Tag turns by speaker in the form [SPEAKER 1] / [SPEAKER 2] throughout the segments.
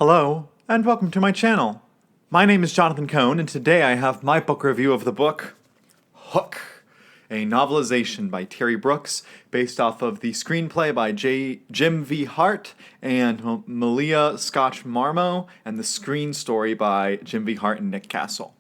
[SPEAKER 1] Hello, and welcome to my channel. My name is Jonathan Cohn, and today I have my book review of the book Hook, a novelization by Terry Brooks, based off of the screenplay by Jim V. Hart and Malia Scotch Marmo, and the screen story by Jim V. Hart and Nick Castle.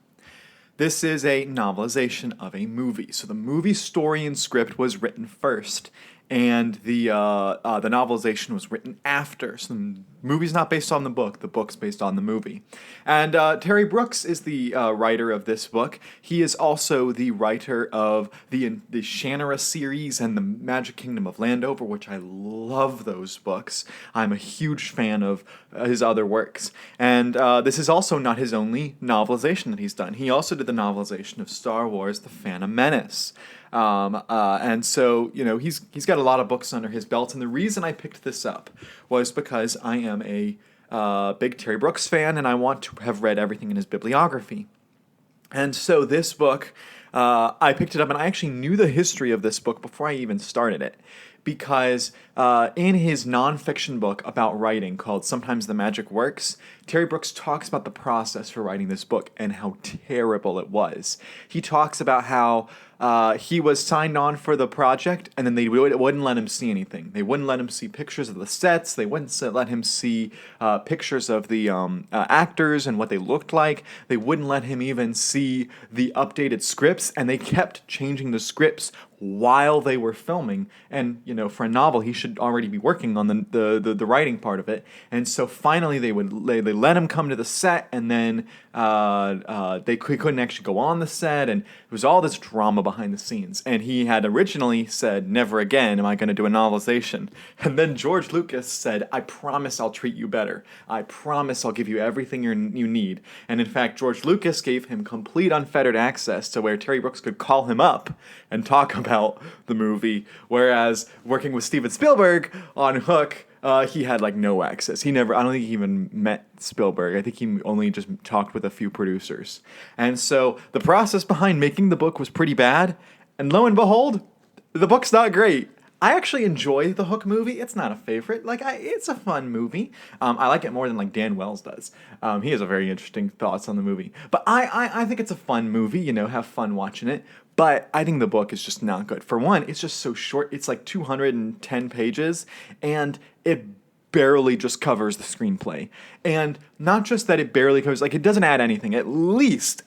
[SPEAKER 1] This is a novelization of a movie. So the movie story and script was written first, and the novelization was written after. So the movie's not based on the book's based on the movie. And Terry Brooks is the writer of this book. He is also the writer of the Shannara series and the Magic Kingdom of Landover, which I love those books. I'm a huge fan of his other works. And this is also not his only novelization that he's done. He also did the novelization of Star Wars: The Phantom Menace. And so, he's got a lot of books under his belt. And the reason I picked this up was because I am a big Terry Brooks fan, and I want to have read everything in his bibliography. And so this book, I picked it up, and I actually knew the history of this book before I even started it. Because in his nonfiction book about writing called Sometimes the Magic Works, Terry Brooks talks about the process for writing this book and how terrible it was. He talks about how he was signed on for the project, and then they wouldn't let him see anything. They wouldn't let him see pictures of the sets. They wouldn't let him see pictures of the actors and what they looked like. They wouldn't let him even see the updated scripts, and they kept changing the scripts while they were filming. And for a novel, he should already be working on the writing part of it. And so finally, they let him come to the set, and then he couldn't actually go on the set, and it was all this drama behind the scenes. And he had originally said, "Never again am I going to do a novelization." And then George Lucas said, "I promise I'll treat you better. I promise I'll give you everything you need." And in fact, George Lucas gave him complete unfettered access to where Terry Brooks could call him up and talk about the movie, whereas working with Steven Spielberg on Hook, he had no access. I don't think he even met Spielberg. I think he only just talked with a few producers. And so the process behind making the book was pretty bad, and lo and behold, the book's not great. I actually enjoy the Hook movie. It's not a favorite. It's a fun movie. I like it more than Dan Wells does. He has a very interesting thoughts on the movie. But I think it's a fun movie. Have fun watching it. But I think the book is just not good. For one, it's just so short. It's 210 pages, and it barely just covers the screenplay. And not just that it barely covers, it doesn't add anything. At least,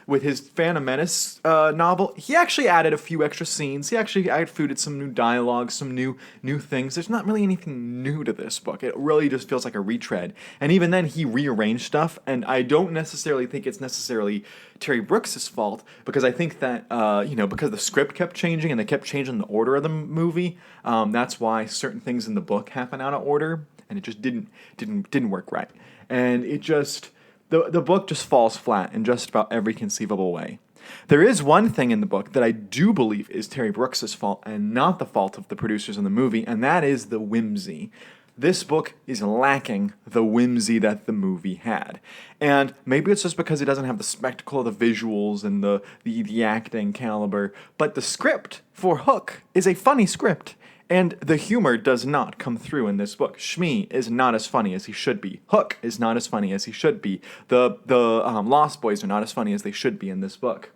[SPEAKER 1] with his Phantom Menace novel, he actually added a few extra scenes. He actually included some new dialogue, some new things. There's not really anything new to this book. It really just feels like a retread. And even then, he rearranged stuff, and I don't necessarily think it's necessarily Terry Brooks' fault, because I think that, because the script kept changing and they kept changing the order of the movie, that's why certain things in the book happen out of order, and it just didn't work right. And it just, the book just falls flat in just about every conceivable way. There is one thing in the book that I do believe is Terry Brooks' fault and not the fault of the producers in the movie, and that is the whimsy. This book is lacking the whimsy that the movie had. And maybe it's just because it doesn't have the spectacle of the visuals and the acting caliber, but the script for Hook is a funny script. And the humor does not come through in this book. Shmi is not as funny as he should be. Hook is not as funny as he should be. The Lost Boys are not as funny as they should be in this book.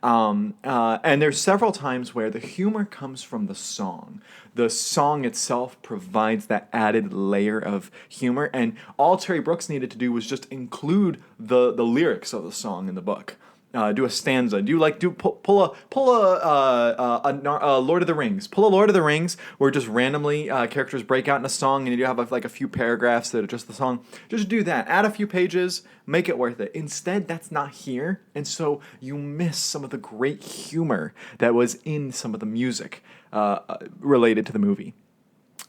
[SPEAKER 1] And there's several times where the humor comes from the song. The song itself provides that added layer of humor, and all Terry Brooks needed to do was just include the lyrics of the song in the book. Do a stanza. Pull a Lord of the Rings. Pull a Lord of the Rings where just randomly characters break out in a song, and you have a few paragraphs that are just the song. Just do that. Add a few pages. Make it worth it. Instead, that's not here, and so you miss some of the great humor that was in some of the music related to the movie.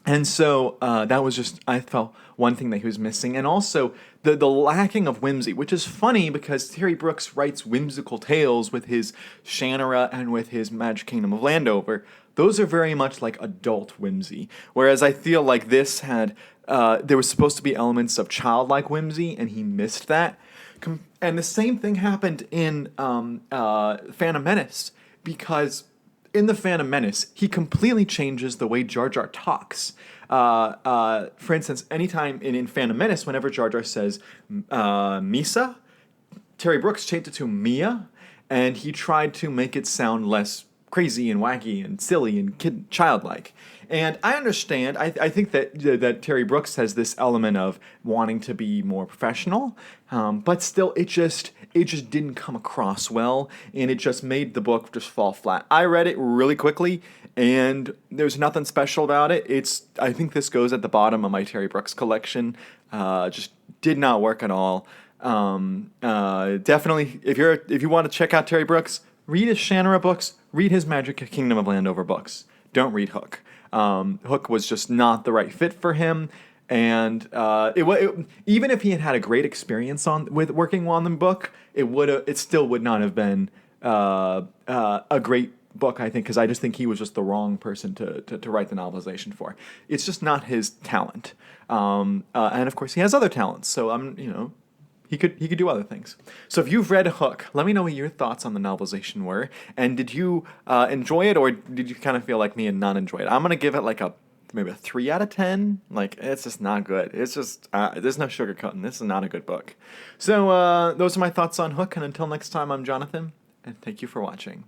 [SPEAKER 1] And so that was just, I felt, one thing that he was missing. And also the lacking of whimsy, which is funny because Terry Brooks writes whimsical tales with his Shannara and with his Magic Kingdom of Landover. Those are very much like adult whimsy. Whereas I feel like this had, there was supposed to be elements of childlike whimsy, and he missed that. And the same thing happened in Phantom Menace, because in The Phantom Menace, he completely changes the way Jar Jar talks. For instance, anytime in Phantom Menace, whenever Jar Jar says Misa, Terry Brooks changed it to Mia, and he tried to make it sound less crazy and wacky and silly and childlike. And I understand. I think that Terry Brooks has this element of wanting to be more professional, but still, it just didn't come across well, and it just made the book just fall flat. I read it really quickly, and there's nothing special about it. I think this goes at the bottom of my Terry Brooks collection. Just did not work at all. Definitely, if you want to check out Terry Brooks, read his Shannara books, read his Magic Kingdom of Landover books. Don't read Hook. Hook was just not the right fit for him, and even if he had a great experience with working on the book, it still would not have been a great book, I think, because I just think he was just the wrong person to write the novelization for. It's just not his talent, and of course he has other talents. So he could do other things. So if you've read Hook, let me know what your thoughts on the novelization were. And did you enjoy it, or did you kind of feel like me and not enjoy it? I'm going to give it like maybe a 3 out of 10. Like, it's just not good. It's just, there's no sugarcoating. This is not a good book. So those are my thoughts on Hook. And until next time, I'm Jonathan, and thank you for watching.